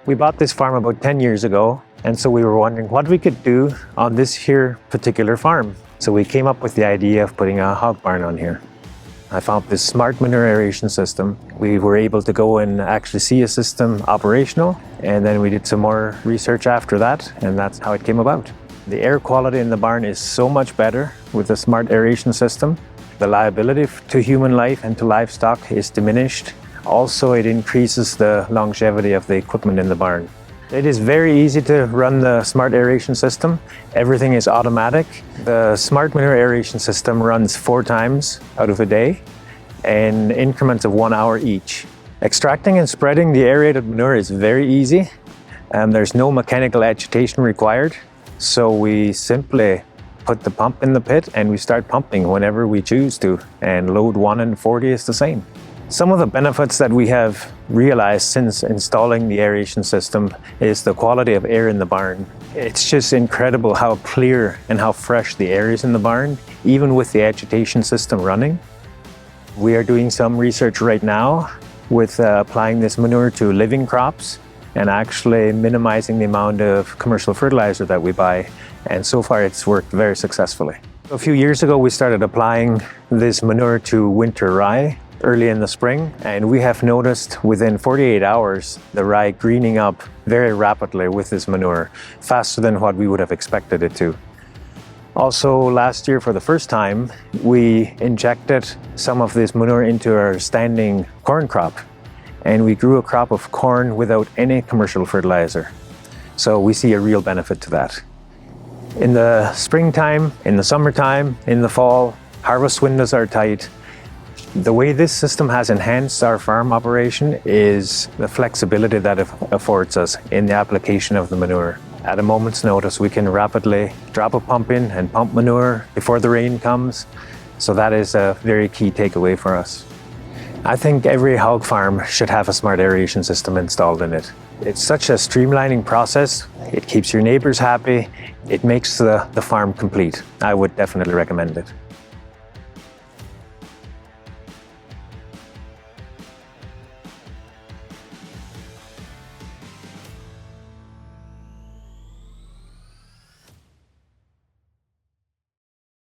We bought this farm about 10 years ago, and so we were wondering what we could do on this here particular farm. So we came up with the idea of putting a hog barn on here. I found this smart manure aeration system. We were able to go and actually see a system operational, and then we did some more research after that, and that's how it came about. The air quality in the barn is so much better with the smart aeration system. The liability to human life and to livestock is diminished. Also, it increases the longevity of the equipment in the barn. It is very easy to run the smart aeration system. Everything is automatic. The smart manure aeration system runs 4 times out of a day in increments of 1 hour each. Extracting and spreading the aerated manure is very easy. There's no mechanical agitation required. So we simply put the pump in the pit and we start pumping whenever we choose to, and load 1 and 40 is the same. Some of the benefits that we have realized since installing the aeration system is the quality of air in the barn. It's just incredible how clear and how fresh the air is in the barn, even with the agitation system running. We are doing some research right now with applying this manure to living crops and actually minimizing the amount of commercial fertilizer that we buy. And so far it's worked very successfully. A few years ago we started applying this manure to winter rye early in the spring, and we have noticed within 48 hours the rye greening up very rapidly with this manure, faster than what we would have expected it to. Also, last year for the first time we injected some of this manure into our standing corn crop, and we grew a crop of corn without any commercial fertilizer. So we see a real benefit to that. In the springtime, in the summertime, in the fall, harvest windows are tight. The way this system has enhanced our farm operation is the flexibility that it affords us in the application of the manure. At a moment's notice, we can rapidly drop a pump in and pump manure before the rain comes. So that is a very key takeaway for us. I think every hog farm should have a smart aeration system installed in it. It's such a streamlining process. It keeps your neighbors happy. It makes the farm complete. I would definitely recommend it.